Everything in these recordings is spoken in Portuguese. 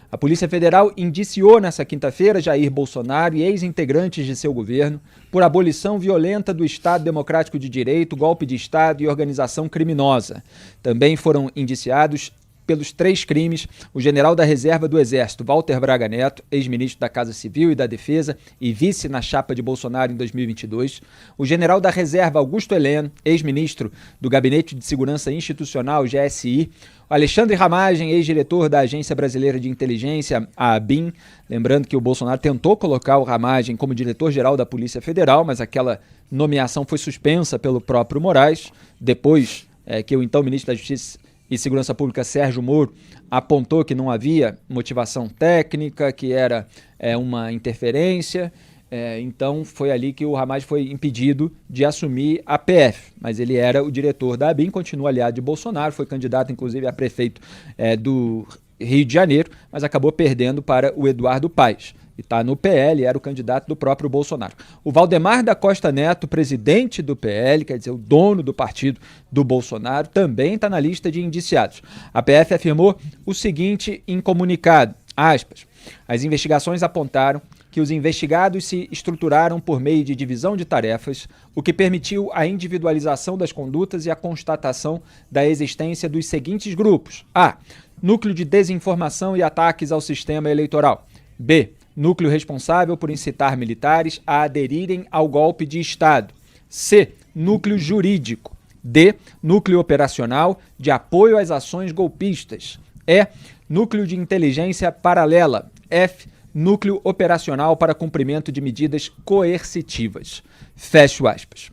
A Polícia Federal indiciou nesta quinta-feira Jair Bolsonaro e ex-integrantes de seu governo por abolição violenta do Estado Democrático de Direito, golpe de Estado e organização criminosa. Também foram indiciados pelos 3 crimes o general da Reserva do Exército, Walter Braga Neto, ex-ministro da Casa Civil e da Defesa e vice na chapa de Bolsonaro em 2022, o general da Reserva Augusto Heleno, ex-ministro do Gabinete de Segurança Institucional, GSI, o Alexandre Ramagem, ex-diretor da Agência Brasileira de Inteligência, a ABIN, lembrando que o Bolsonaro tentou colocar o Ramagem como diretor-geral da Polícia Federal, mas aquela nomeação foi suspensa pelo próprio Moraes, depois que o então ministro da Justiça e Segurança Pública, Sérgio Moro, apontou que não havia motivação técnica, que era uma interferência. Então foi ali que o Ramagem foi impedido de assumir a PF, mas ele era o diretor da ABIN, continua aliado de Bolsonaro, foi candidato inclusive a prefeito do Rio de Janeiro, mas acabou perdendo para o Eduardo Paes. E está no PL, era o candidato do próprio Bolsonaro. O Valdemar da Costa Neto, presidente do PL, quer dizer, o dono do partido do Bolsonaro, também está na lista de indiciados. A PF afirmou o seguinte em comunicado, aspas, as investigações apontaram que os investigados se estruturaram por meio de divisão de tarefas, o que permitiu a individualização das condutas e a constatação da existência dos seguintes grupos. A. Núcleo de desinformação e ataques ao sistema eleitoral. B. Núcleo responsável por incitar militares a aderirem ao golpe de Estado. C. Núcleo jurídico. D. Núcleo operacional de apoio às ações golpistas. E. Núcleo de inteligência paralela. F. Núcleo operacional para cumprimento de medidas coercitivas. Fecho aspas.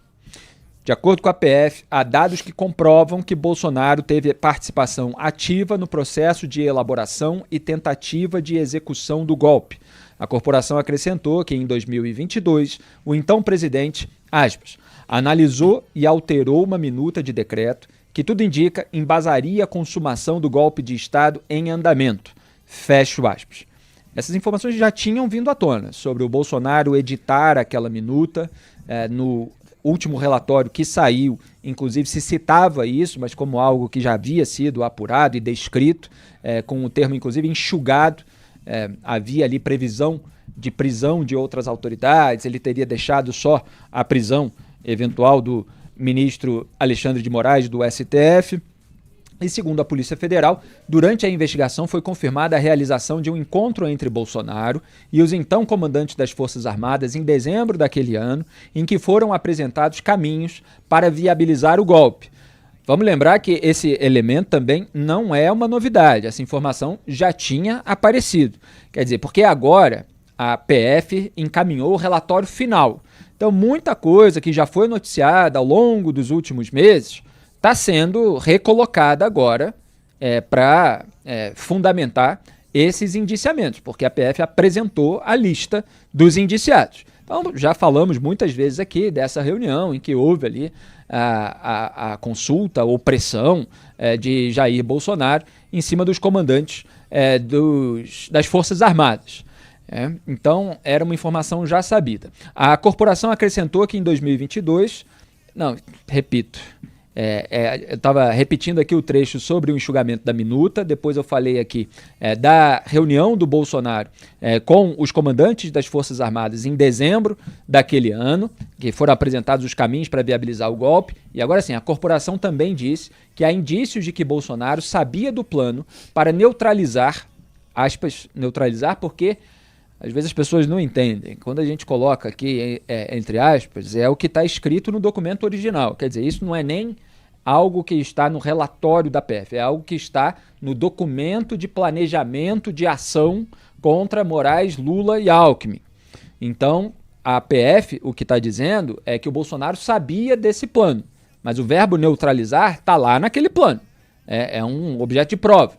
De acordo com a PF, há dados que comprovam que Bolsonaro teve participação ativa no processo de elaboração e tentativa de execução do golpe. A corporação acrescentou que, em 2022, o então presidente, aspas, analisou e alterou uma minuta de decreto que, tudo indica, embasaria a consumação do golpe de Estado em andamento. Fecho aspas. Essas informações já tinham vindo à tona sobre o Bolsonaro editar aquela minuta no último relatório que saiu, inclusive se citava isso, mas como algo que já havia sido apurado e descrito, com o termo inclusive enxugado, havia ali previsão de prisão de outras autoridades, ele teria deixado só a prisão eventual do ministro Alexandre de Moraes do STF. E segundo a Polícia Federal, durante a investigação foi confirmada a realização de um encontro entre Bolsonaro e os então comandantes das Forças Armadas em dezembro daquele ano, em que foram apresentados caminhos para viabilizar o golpe. Vamos lembrar que esse elemento também não é uma novidade, essa informação já tinha aparecido. Quer dizer, porque agora a PF encaminhou o relatório final. Então, muita coisa que já foi noticiada ao longo dos últimos meses está sendo recolocada agora para fundamentar esses indiciamentos, porque a PF apresentou a lista dos indiciados. Então, já falamos muitas vezes aqui dessa reunião em que houve ali a consulta ou pressão de Jair Bolsonaro em cima dos comandantes das Forças Armadas. Então, era uma informação já sabida. A corporação acrescentou que em 2022, eu estava repetindo aqui o trecho sobre o enxugamento da minuta, depois eu falei aqui da reunião do Bolsonaro com os comandantes das Forças Armadas em dezembro daquele ano, que foram apresentados os caminhos para viabilizar o golpe, e agora sim, a corporação também disse que há indícios de que Bolsonaro sabia do plano para neutralizar, aspas, neutralizar porque às vezes as pessoas não entendem. Quando a gente coloca aqui, entre aspas, é o que está escrito no documento original. Quer dizer, isso não é nem algo que está no relatório da PF, é algo que está no documento de planejamento de ação contra Moraes, Lula e Alckmin. Então, a PF, o que está dizendo é que o Bolsonaro sabia desse plano, mas o verbo neutralizar está lá naquele plano. É um objeto de prova.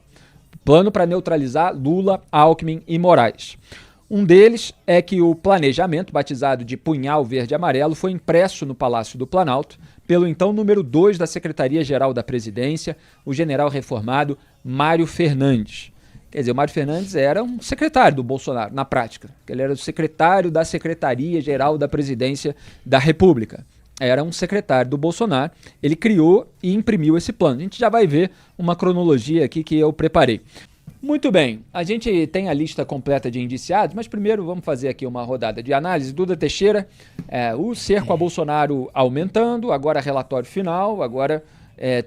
Plano para neutralizar Lula, Alckmin e Moraes. Um deles é que o planejamento, batizado de Punhal Verde e Amarelo, foi impresso no Palácio do Planalto pelo então número 2 da Secretaria-Geral da Presidência, o general reformado Mário Fernandes. Quer dizer, o Mário Fernandes era um secretário do Bolsonaro, na prática. Ele era o secretário da Secretaria-Geral da Presidência da República. Era um secretário do Bolsonaro. Ele criou e imprimiu esse plano. A gente já vai ver uma cronologia aqui que eu preparei. Muito bem, a gente tem a lista completa de indiciados, mas primeiro vamos fazer aqui uma rodada de análise. Duda Teixeira, o cerco a Bolsonaro aumentando, agora relatório final, agora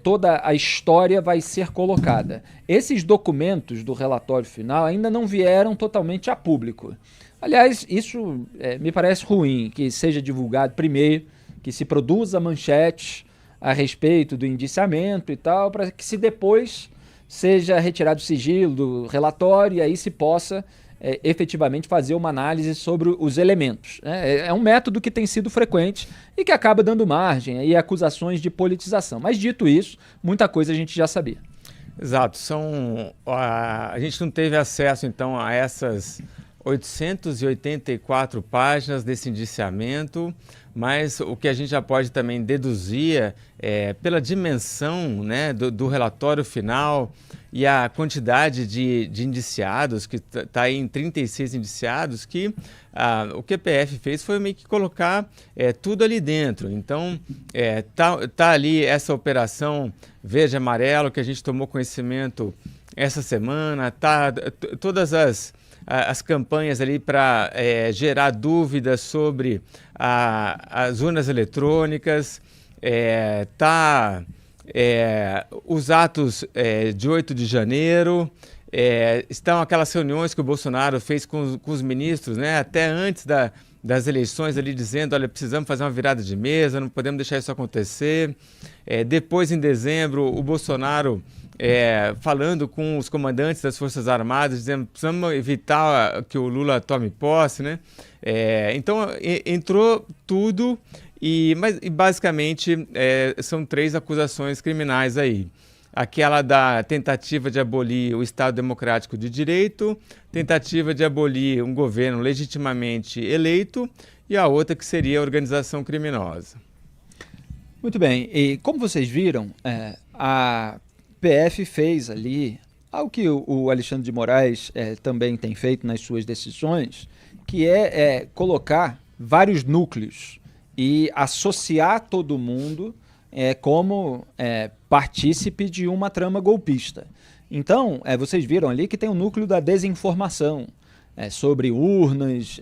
toda a história vai ser colocada. Esses documentos do relatório final ainda não vieram totalmente a público. Aliás, isso me parece ruim, que seja divulgado primeiro, que se produza manchetes a respeito do indiciamento e tal, para que se depois seja retirado o sigilo do relatório e aí se possa efetivamente fazer uma análise sobre os elementos. É um método que tem sido frequente e que acaba dando margem a acusações de politização. Mas dito isso, muita coisa a gente já sabia. Exato. A gente não teve acesso então a essas 884 páginas desse indiciamento, mas o que a gente já pode também deduzir pela dimensão, né, do relatório final e a quantidade de indiciados, que está aí em 36 indiciados, que o que a PF fez foi meio que colocar tudo ali dentro. Então, tá ali essa operação verde e amarelo que a gente tomou conhecimento essa semana, todas as campanhas ali para gerar dúvidas sobre as urnas eletrônicas, os atos de 8 de janeiro, estão aquelas reuniões que o Bolsonaro fez com os ministros, né, até antes das eleições, ali dizendo, olha, precisamos fazer uma virada de mesa, não podemos deixar isso acontecer. Depois, em dezembro, o Bolsonaro falando com os comandantes das Forças Armadas, dizendo que precisamos evitar que o Lula tome posse, né? Então, entrou tudo, mas basicamente são 3 acusações criminais aí. Aquela da tentativa de abolir o Estado Democrático de Direito, tentativa de abolir um governo legitimamente eleito e a outra que seria a organização criminosa. Muito bem, e como vocês viram, a PF fez ali algo que o Alexandre de Moraes também tem feito nas suas decisões, que é colocar vários núcleos e associar todo mundo como partícipe de uma trama golpista. Então, vocês viram ali que tem o núcleo da desinformação sobre urnas,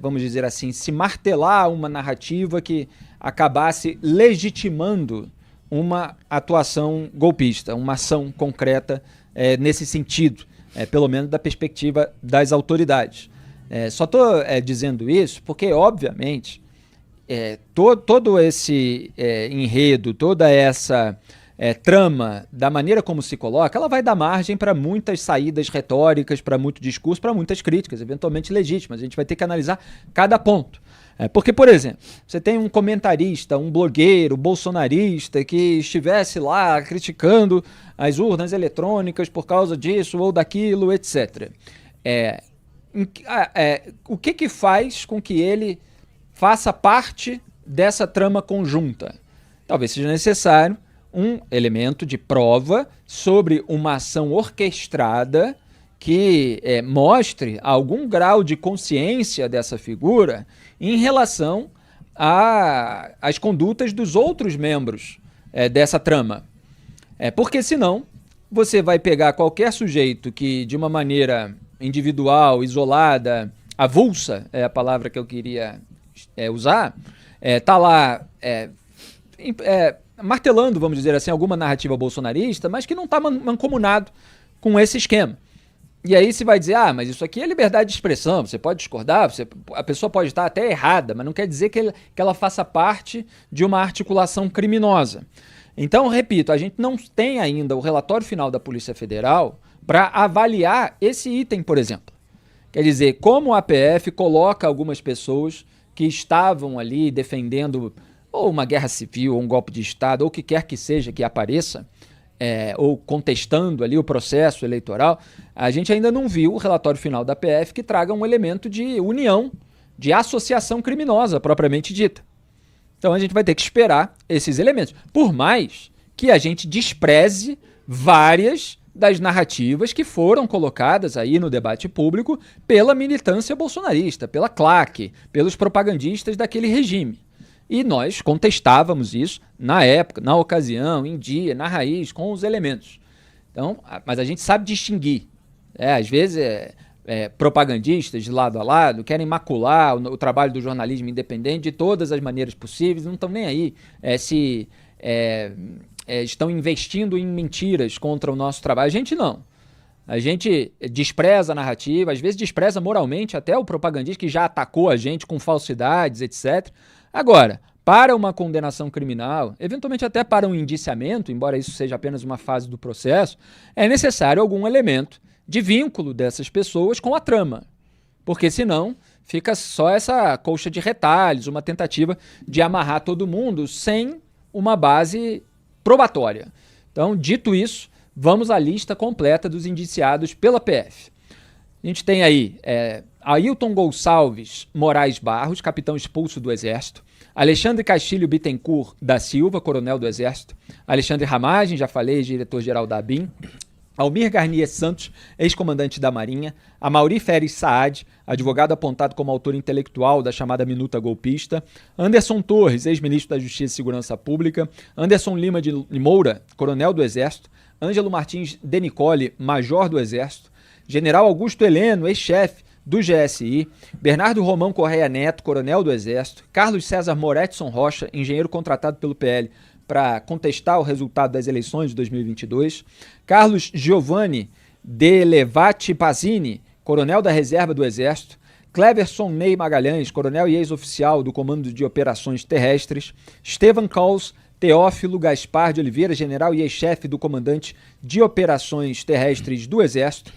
vamos dizer assim, se martelar uma narrativa que acabasse legitimando uma atuação golpista, uma ação concreta nesse sentido, pelo menos da perspectiva das autoridades. Só estou dizendo isso porque, obviamente, todo esse enredo, toda essa trama, da maneira como se coloca, ela vai dar margem para muitas saídas retóricas, para muito discurso, para muitas críticas, eventualmente legítimas. A gente vai ter que analisar cada ponto. Porque, por exemplo, você tem um comentarista, um blogueiro bolsonarista que estivesse lá criticando as urnas eletrônicas por causa disso ou daquilo, etc. O que faz com que ele faça parte dessa trama conjunta? Talvez seja necessário um elemento de prova sobre uma ação orquestrada que mostre algum grau de consciência dessa figura em relação às condutas dos outros membros dessa trama. Porque senão você vai pegar qualquer sujeito que de uma maneira individual, isolada, avulsa, é a palavra que eu queria usar, tá lá martelando, vamos dizer assim, alguma narrativa bolsonarista, mas que não está mancomunado com esse esquema. E aí você vai dizer, mas isso aqui é liberdade de expressão, você pode discordar, a pessoa pode estar até errada, mas não quer dizer que ela faça parte de uma articulação criminosa. Então, repito, a gente não tem ainda o relatório final da Polícia Federal para avaliar esse item, por exemplo. Quer dizer, como a PF coloca algumas pessoas que estavam ali defendendo ou uma guerra civil, ou um golpe de Estado, ou o que quer que seja que apareça, ou contestando ali o processo eleitoral, a gente ainda não viu o relatório final da PF que traga um elemento de união, de associação criminosa propriamente dita. Então a gente vai ter que esperar esses elementos, por mais que a gente despreze várias das narrativas que foram colocadas aí no debate público pela militância bolsonarista, pela claque, pelos propagandistas daquele regime. E nós contestávamos isso na época, na ocasião, em dia, na raiz, com os elementos. Então, mas a gente sabe distinguir. Às vezes, propagandistas de lado a lado querem macular o trabalho do jornalismo independente de todas as maneiras possíveis, não estão nem aí se estão investindo em mentiras contra o nosso trabalho. A gente não. A gente despreza a narrativa, às vezes despreza moralmente até o propagandista que já atacou a gente com falsidades, etc. Agora, para uma condenação criminal, eventualmente até para um indiciamento, embora isso seja apenas uma fase do processo, é necessário algum elemento de vínculo dessas pessoas com a trama. Porque senão fica só essa colcha de retalhos, uma tentativa de amarrar todo mundo sem uma base probatória. Então, dito isso, vamos à lista completa dos indiciados pela PF. A gente tem aí Ailton Gonçalves Moraes Barros, capitão expulso do Exército, Alexandre Castilho Bittencourt da Silva, coronel do Exército, Alexandre Ramagem, já falei, diretor-geral da ABIN, Almir Garnier Santos, ex-comandante da Marinha, Amaury Feres Saad, advogado apontado como autor intelectual da chamada Minuta Golpista, Anderson Torres, ex-ministro da Justiça e Segurança Pública, Anderson Lima de Moura, coronel do Exército, Ângelo Martins de Nicole, major do Exército, General Augusto Heleno, ex-chefe do GSI, Bernardo Romão Correia Neto, coronel do Exército, Carlos César Moretson Rocha, engenheiro contratado pelo PL para contestar o resultado das eleições de 2022, Carlos Giovanni de Levati Pazini, coronel da Reserva do Exército, Cleverson Ney Magalhães, coronel e ex-oficial do Comando de Operações Terrestres, Estevan Caus Teófilo Gaspar de Oliveira, general e ex-chefe do Comandante de Operações Terrestres do Exército,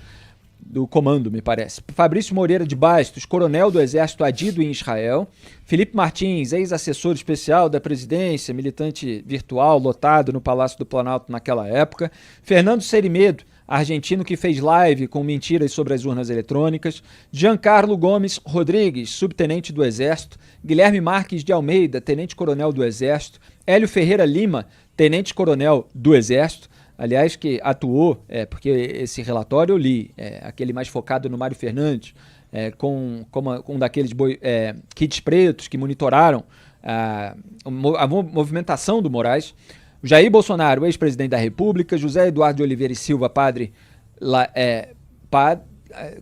do Comando, me parece. Fabrício Moreira de Bastos, coronel do Exército adido em Israel. Felipe Martins, ex-assessor especial da presidência, militante virtual, lotado no Palácio do Planalto naquela época. Fernando Serimedo, argentino que fez live com mentiras sobre as urnas eletrônicas. Giancarlo Gomes Rodrigues, subtenente do Exército. Guilherme Marques de Almeida, tenente-coronel do Exército. Hélio Ferreira Lima, tenente-coronel do Exército. Aliás, que atuou, porque esse relatório eu li, aquele mais focado no Mário Fernandes, com um daqueles kits pretos que monitoraram a movimentação do Moraes. O Jair Bolsonaro, ex-presidente da República, José Eduardo de Oliveira e Silva, padre,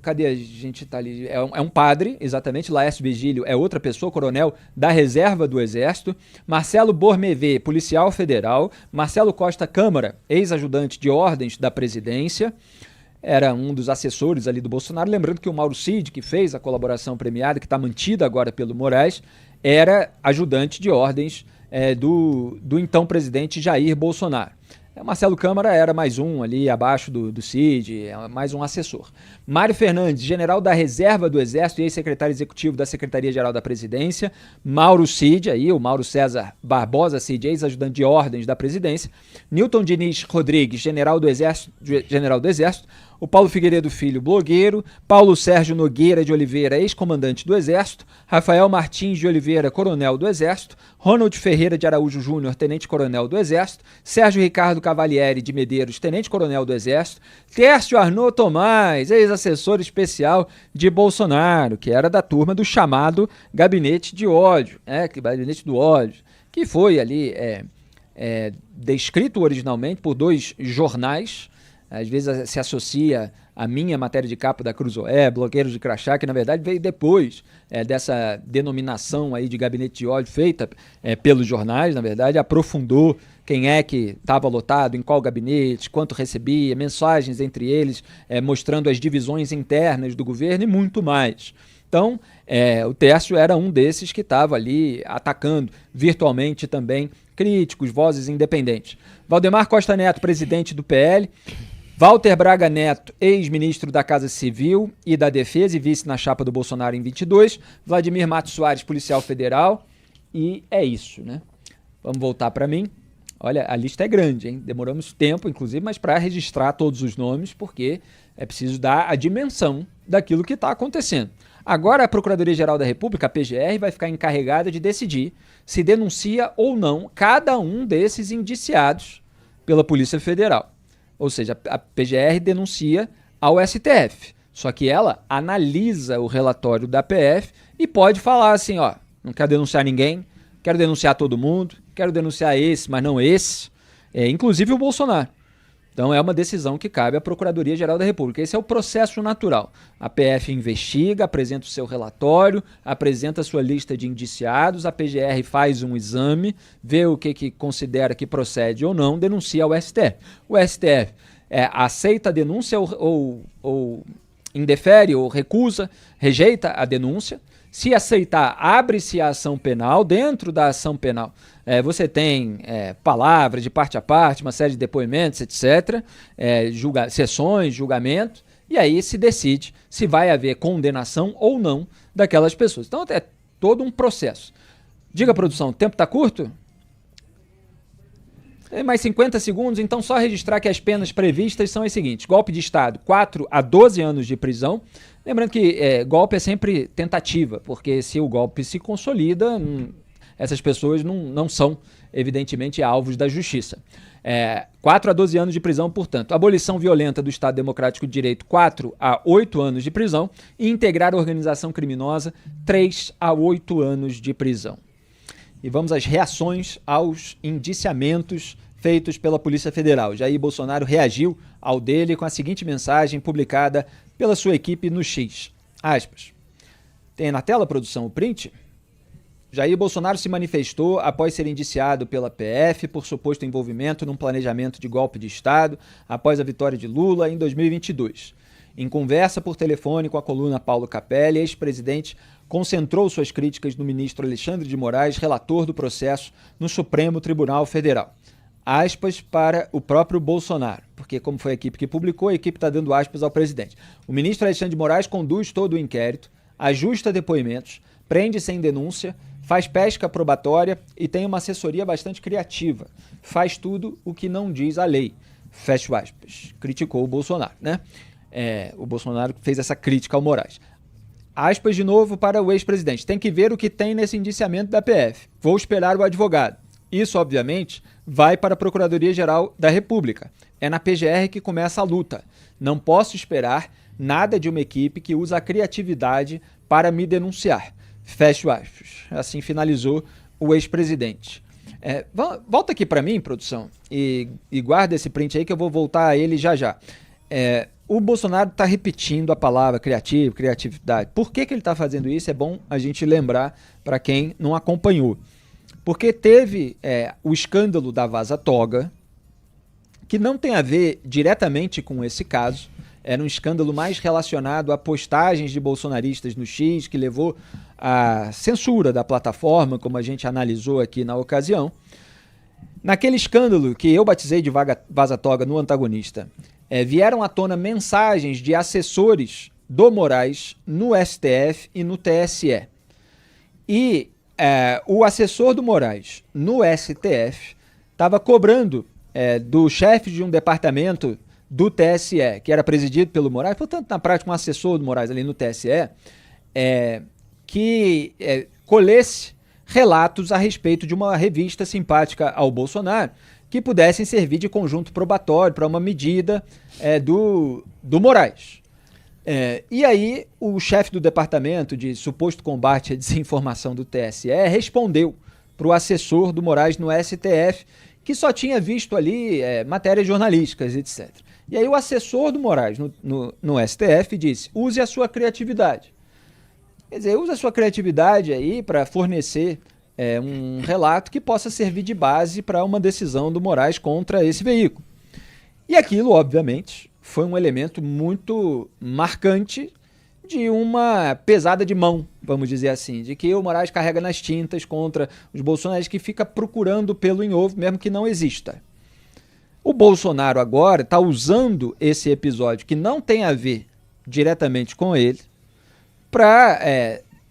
cadê a gente tá ali? É um padre, exatamente. Laércio Vigílio é outra pessoa, coronel da Reserva do Exército. Marcelo Bormevê, policial federal. Marcelo Costa Câmara, ex-ajudante de ordens da presidência. Era um dos assessores ali do Bolsonaro. Lembrando que o Mauro Cid, que fez a colaboração premiada, que está mantida agora pelo Moraes, era ajudante de ordens do então presidente Jair Bolsonaro. Marcelo Câmara era mais um ali abaixo do Cid, mais um assessor. Mário Fernandes, general da Reserva do Exército e ex-secretário executivo da Secretaria-Geral da Presidência. Mauro Cid, o Mauro César Barbosa Cid, ex-ajudante de ordens da presidência. Newton Diniz Rodrigues, general do Exército. O Paulo Figueiredo Filho, blogueiro. Paulo Sérgio Nogueira de Oliveira, ex-comandante do Exército. Rafael Martins de Oliveira, coronel do Exército. Ronald Ferreira de Araújo Júnior, tenente-coronel do Exército. Sérgio Ricardo Cavalieri de Medeiros, tenente-coronel do Exército. Tércio Arnaud Tomás, ex-assessor especial de Bolsonaro, que era da turma do chamado Gabinete de Ódio, Gabinete do Ódio, que foi ali descrito originalmente por dois jornais. Às vezes se associa a minha matéria de capa da Cruzoé, Bloqueiros de Crachá, que na verdade veio depois dessa denominação aí de gabinete de ódio feita pelos jornais, na verdade, aprofundou quem é que estava lotado, em qual gabinete, quanto recebia, mensagens entre eles, mostrando as divisões internas do governo e muito mais. Então, o Tércio era um desses que estava ali atacando virtualmente também críticos, vozes independentes. Valdemar Costa Neto, presidente do PL. Walter Braga Neto, ex-ministro da Casa Civil e da Defesa e vice na chapa do Bolsonaro em 22. Vladimir Matos Soares, policial federal. E é isso, né? Vamos voltar para mim. Olha, a lista é grande, hein? Demoramos tempo, inclusive, mas para registrar todos os nomes, porque é preciso dar a dimensão daquilo que está acontecendo. Agora a Procuradoria-Geral da República, a PGR, vai ficar encarregada de decidir se denuncia ou não cada um desses indiciados pela Polícia Federal. Ou seja, a PGR denuncia ao STF, só que ela analisa o relatório da PF e pode falar assim, não quero denunciar ninguém, quero denunciar todo mundo, quero denunciar esse, mas não esse, inclusive o Bolsonaro. Então é uma decisão que cabe à Procuradoria-Geral da República. Esse é o processo natural. A PF investiga, apresenta o seu relatório, apresenta a sua lista de indiciados, a PGR faz um exame, vê o que considera que procede ou não, denuncia ao STF. O STF aceita a denúncia ou indefere ou recusa, rejeita a denúncia. Se aceitar, abre-se a ação penal. Dentro da ação penal, você tem palavras de parte a parte, uma série de depoimentos, etc., sessões, julgamento, e aí se decide se vai haver condenação ou não daquelas pessoas. Então é todo um processo. Diga, produção, o tempo está curto? Tem mais 50 segundos, então só registrar que as penas previstas são as seguintes: golpe de Estado, 4 a 12 anos de prisão. Lembrando que golpe é sempre tentativa, porque se o golpe se consolida, essas pessoas não são, evidentemente, alvos da justiça. 4 a 12 anos de prisão, portanto. Abolição violenta do Estado Democrático de Direito, 4 a 8 anos de prisão. E integrar a organização criminosa, 3 a 8 anos de prisão. E vamos às reações aos indiciamentos feitos pela Polícia Federal. Jair Bolsonaro reagiu ao dele com a seguinte mensagem publicada pela sua equipe no X. Aspas. Tem na tela, produção, o print? Jair Bolsonaro se manifestou após ser indiciado pela PF por suposto envolvimento num planejamento de golpe de Estado após a vitória de Lula em 2022. Em conversa por telefone com a coluna Paulo Capelli, ex-presidente concentrou suas críticas no ministro Alexandre de Moraes, relator do processo no Supremo Tribunal Federal. Aspas para o próprio Bolsonaro, porque como foi a equipe que publicou, a equipe está dando aspas ao presidente. O ministro Alexandre de Moraes conduz todo o inquérito, ajusta depoimentos, prende sem denúncia, faz pesca probatória e tem uma assessoria bastante criativa. Faz tudo o que não diz a lei. Fecha aspas. Criticou o Bolsonaro, né? O Bolsonaro fez essa crítica ao Moraes. Aspas de novo para o ex-presidente. Tem que ver o que tem nesse indiciamento da PF. Vou esperar o advogado. Isso, obviamente, vai para a Procuradoria-Geral da República. É na PGR que começa a luta. Não posso esperar nada de uma equipe que usa a criatividade para me denunciar. Fecho aspas. Assim finalizou o ex-presidente. Volta aqui para mim, produção, e guarda esse print aí que eu vou voltar a ele já já. O Bolsonaro está repetindo a palavra criatividade. Por que ele está fazendo isso? É bom a gente lembrar para quem não acompanhou. Porque teve o escândalo da Vaza Toga, que não tem a ver diretamente com esse caso. Era um escândalo mais relacionado a postagens de bolsonaristas no X, que levou à censura da plataforma, como a gente analisou aqui na ocasião. Naquele escândalo que eu batizei de Vaza Toga no Antagonista, vieram à tona mensagens de assessores do Moraes no STF e no TSE. E o assessor do Moraes no STF estava cobrando do chefe de um departamento do TSE, que era presidido pelo Moraes, portanto, na prática, um assessor do Moraes ali no TSE, que colhesse relatos a respeito de uma revista simpática ao Bolsonaro, que pudessem servir de conjunto probatório para uma medida do Moraes. E aí, o chefe do departamento de suposto combate à desinformação do TSE respondeu para o assessor do Moraes no STF, que só tinha visto ali matérias jornalísticas, etc. E aí o assessor do Moraes no STF disse: use a sua criatividade. Quer dizer, use a sua criatividade aí para fornecer um relato que possa servir de base para uma decisão do Moraes contra esse veículo. E aquilo, obviamente, foi um elemento muito marcante de uma pesada de mão, vamos dizer assim, de que o Moraes carrega nas tintas contra os bolsonaristas, que fica procurando pelo em ovo, mesmo que não exista. O Bolsonaro agora está usando esse episódio, que não tem a ver diretamente com ele, para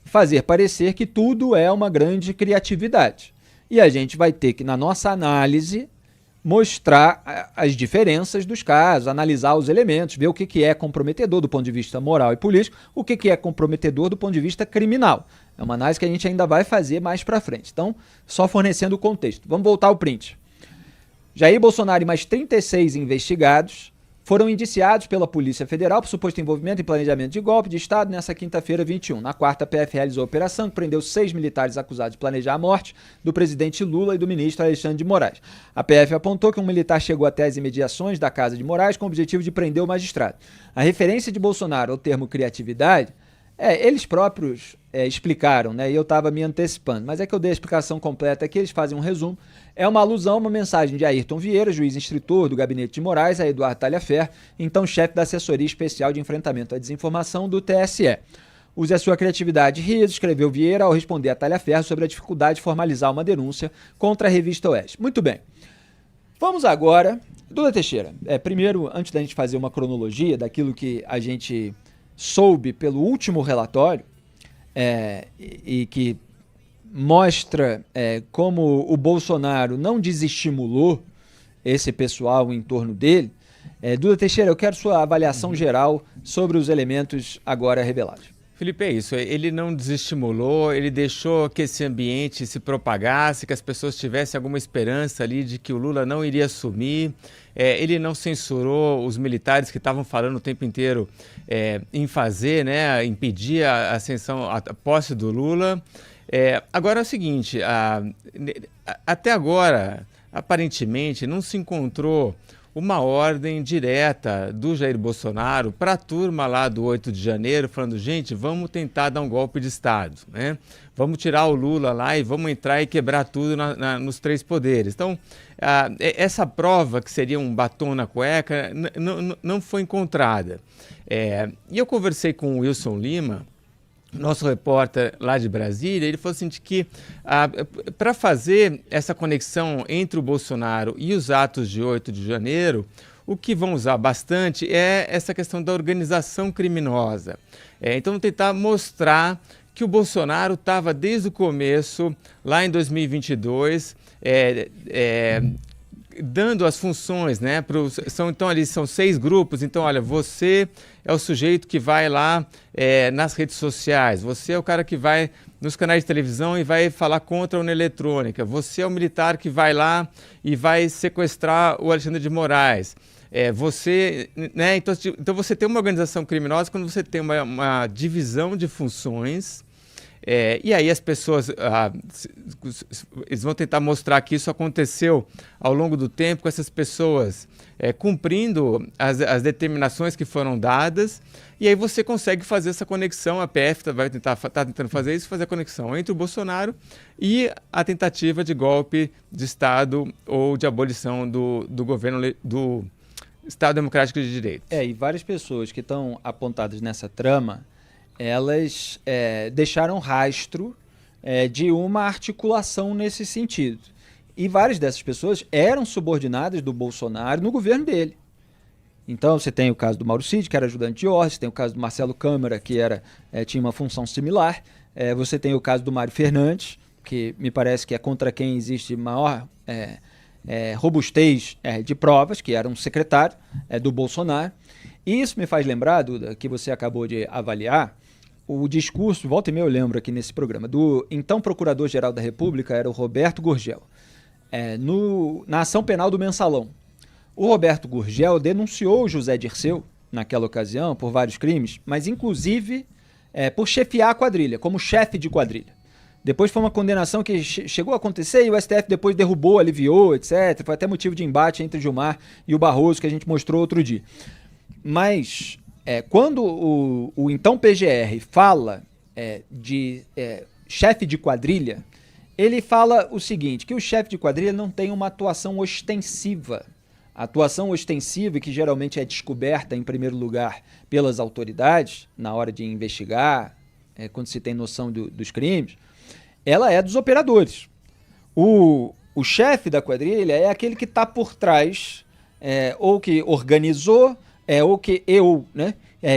fazer parecer que tudo é uma grande criatividade. E a gente vai ter que, na nossa análise, mostrar as diferenças dos casos, analisar os elementos, ver o que é comprometedor do ponto de vista moral e político, o que é comprometedor do ponto de vista criminal. É uma análise que a gente ainda vai fazer mais para frente. Então, só fornecendo o contexto. Vamos voltar ao print. Jair Bolsonaro e mais 36 investigados foram indiciados pela Polícia Federal por suposto envolvimento em planejamento de golpe de Estado nessa quinta-feira, 21. Na quarta, a PF realizou a operação que prendeu 6 militares acusados de planejar a morte do presidente Lula e do ministro Alexandre de Moraes. A PF apontou que um militar chegou até as imediações da casa de Moraes com o objetivo de prender o magistrado. A referência de Bolsonaro ao termo criatividade, eles próprios explicaram, né? E eu estava me antecipando, mas é que eu dei a explicação completa aqui, eles fazem um resumo. É uma alusão a uma mensagem de Ayrton Vieira, juiz instrutor do gabinete de Moraes, a Eduardo Talhaferro, então chefe da Assessoria Especial de Enfrentamento à Desinformação do TSE. Use a sua criatividade, riso, escreveu Vieira ao responder a Talhaferro sobre a dificuldade de formalizar uma denúncia contra a revista Oeste. Muito bem. Vamos agora, Duda Teixeira, primeiro, antes da gente fazer uma cronologia daquilo que a gente soube pelo último relatório, e que mostra como o Bolsonaro não desestimulou esse pessoal em torno dele. Duda Teixeira, eu quero sua avaliação geral sobre os elementos agora revelados. Felipe, é isso. Ele não desestimulou, ele deixou que esse ambiente se propagasse, que as pessoas tivessem alguma esperança ali de que o Lula não iria assumir. Ele não censurou os militares que estavam falando o tempo inteiro em fazer, né, impedir a ascensão, a posse do Lula. Agora é o seguinte, até agora, aparentemente, não se encontrou uma ordem direta do Jair Bolsonaro para a turma lá do 8 de janeiro, falando, gente, vamos tentar dar um golpe de Estado, né? Vamos tirar o Lula lá e vamos entrar e quebrar tudo nos três poderes. Então, essa prova, que seria um batom na cueca, não foi encontrada. E eu conversei com o Wilson Lima, nosso repórter lá de Brasília, ele falou assim que para fazer essa conexão entre o Bolsonaro e os atos de 8 de janeiro, o que vão usar bastante é essa questão da organização criminosa. Então, tentar mostrar que o Bolsonaro estava desde o começo, lá em 2022, dando as funções, né? Então, ali são 6 grupos. Então, olha, você é o sujeito que vai lá nas redes sociais, você é o cara que vai nos canais de televisão e vai falar contra a urna eletrônica, você é o militar que vai lá e vai sequestrar o Alexandre de Moraes. Você, né? Então, você tem uma organização criminosa quando você tem uma divisão de funções. E aí as pessoas, eles vão tentar mostrar que isso aconteceu ao longo do tempo, com essas pessoas cumprindo as determinações que foram dadas, e aí você consegue fazer essa conexão, a PF está tentando fazer isso, fazer a conexão entre o Bolsonaro e a tentativa de golpe de Estado ou de abolição do governo do Estado Democrático de Direito. E várias pessoas que estão apontadas nessa trama, elas deixaram rastro de uma articulação nesse sentido. E várias dessas pessoas eram subordinadas do Bolsonaro no governo dele. Então você tem o caso do Mauro Cid, que era ajudante de ordem, você tem o caso do Marcelo Câmara, que tinha uma função similar, você tem o caso do Mário Fernandes, que me parece que é contra quem existe maior robustez de provas, que era um secretário do Bolsonaro. E isso me faz lembrar, Duda, que você acabou de avaliar, o discurso, volta e meia eu lembro aqui nesse programa, do então Procurador-Geral da República, era o Roberto Gurgel, na ação penal do Mensalão. O Roberto Gurgel denunciou o José Dirceu, naquela ocasião, por vários crimes, mas inclusive por chefiar a quadrilha, como chefe de quadrilha. Depois foi uma condenação que chegou a acontecer e o STF depois derrubou, aliviou, etc. Foi até motivo de embate entre Gilmar e o Barroso, que a gente mostrou outro dia. Mas quando o então PGR fala de chefe de quadrilha, ele fala o seguinte, que o chefe de quadrilha não tem uma atuação ostensiva. A atuação ostensiva, que geralmente é descoberta, em primeiro lugar, pelas autoridades, na hora de investigar, quando se tem noção dos crimes, ela é dos operadores. O chefe da quadrilha é aquele que está por trás, ou que organizou, ou que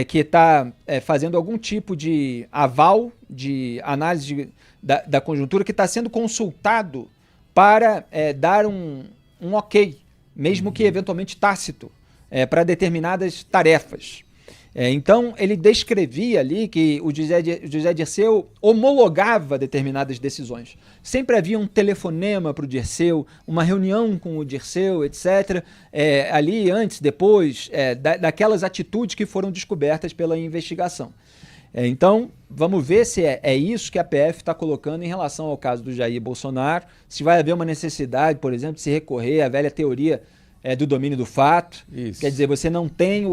que está fazendo algum tipo de aval, de análise da conjuntura, que está sendo consultado para dar um ok, mesmo que eventualmente tácito, para determinadas tarefas. Então, ele descrevia ali que o José Dirceu homologava determinadas decisões. Sempre havia um telefonema para o Dirceu, uma reunião com o Dirceu, etc. Ali antes, depois, daquelas atitudes que foram descobertas pela investigação. Então, vamos ver se é isso que a PF está colocando em relação ao caso do Jair Bolsonaro, se vai haver uma necessidade, por exemplo, de se recorrer à velha teoria do domínio do fato. Isso. Quer dizer, você não tem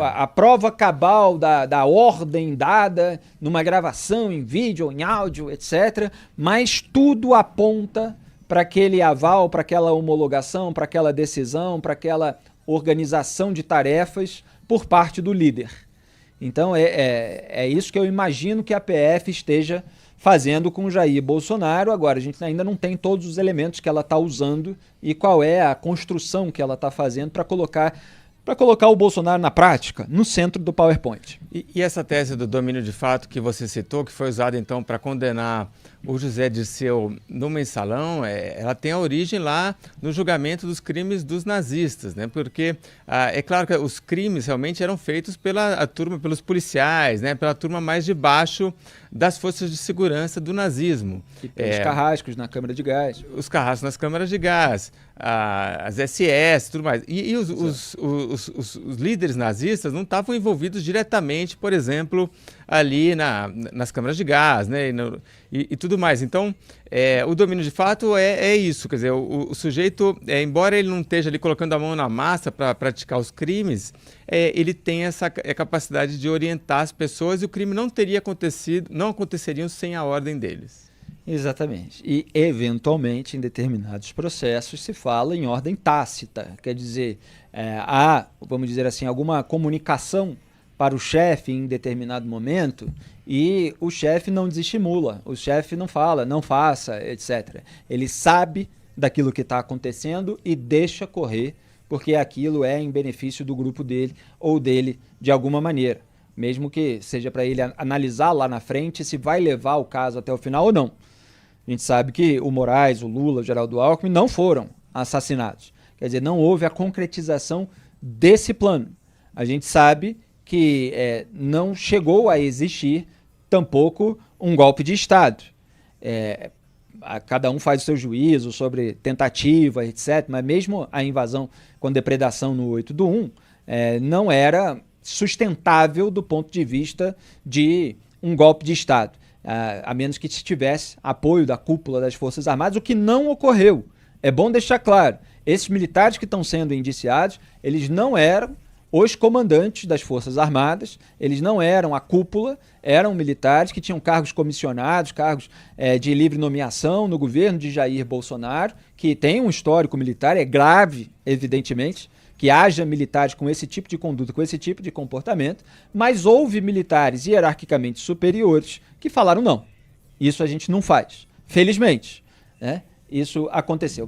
a prova cabal da ordem dada numa gravação em vídeo ou em áudio, etc., mas tudo aponta para aquele aval, para aquela homologação, para aquela decisão, para aquela organização de tarefas por parte do líder. Então é isso que eu imagino que a PF esteja fazendo com o Jair Bolsonaro. Agora, a gente ainda não tem todos os elementos que ela está usando e qual é a construção que ela está fazendo para colocar o Bolsonaro na prática, no centro do PowerPoint. E essa tese do domínio de fato que você citou, que foi usada então para condenar o José Dirceu no Mensalão, ela tem a origem lá no julgamento dos crimes dos nazistas, né? Porque é claro que os crimes realmente eram feitos pelos policiais, né? Pela turma mais de baixo das forças de segurança do nazismo. E pelos carrascos na Câmara de Gás. Os carrascos nas câmaras de gás, as SS, tudo mais. E os líderes nazistas não estavam envolvidos diretamente, por exemplo, ali nas câmaras de gás, né? E tudo mais. Então, o domínio de fato é isso. Quer dizer, o sujeito, embora ele não esteja ali colocando a mão na massa para praticar os crimes, ele tem essa capacidade de orientar as pessoas e o crime não aconteceria sem a ordem deles. Exatamente. E, eventualmente, em determinados processos, se fala em ordem tácita. Quer dizer, há, vamos dizer assim, alguma comunicação para o chefe em determinado momento e o chefe não desestimula, o chefe não fala, não faça, etc. Ele sabe daquilo que está acontecendo e deixa correr, porque aquilo é em benefício do grupo dele ou dele de alguma maneira, mesmo que seja para ele analisar lá na frente se vai levar o caso até o final ou não. A gente sabe que o Moraes, o Lula, o Geraldo Alckmin não foram assassinados. Quer dizer, não houve a concretização desse plano. A gente sabe que não chegou a existir tampouco um golpe de Estado. Cada um faz o seu juízo sobre tentativa, etc., mas mesmo a invasão com depredação no 8/1 não era sustentável do ponto de vista de um golpe de Estado, a menos que tivesse apoio da cúpula das Forças Armadas, o que não ocorreu. É bom deixar claro, esses militares que estão sendo indiciados, eles não eram os comandantes das Forças Armadas, eles não eram a cúpula, eram militares que tinham cargos comissionados, cargos de livre nomeação no governo de Jair Bolsonaro, que tem um histórico militar, é grave, evidentemente, que haja militares com esse tipo de conduta, com esse tipo de comportamento, mas houve militares hierarquicamente superiores que falaram não, isso a gente não faz. Felizmente, né? Isso aconteceu.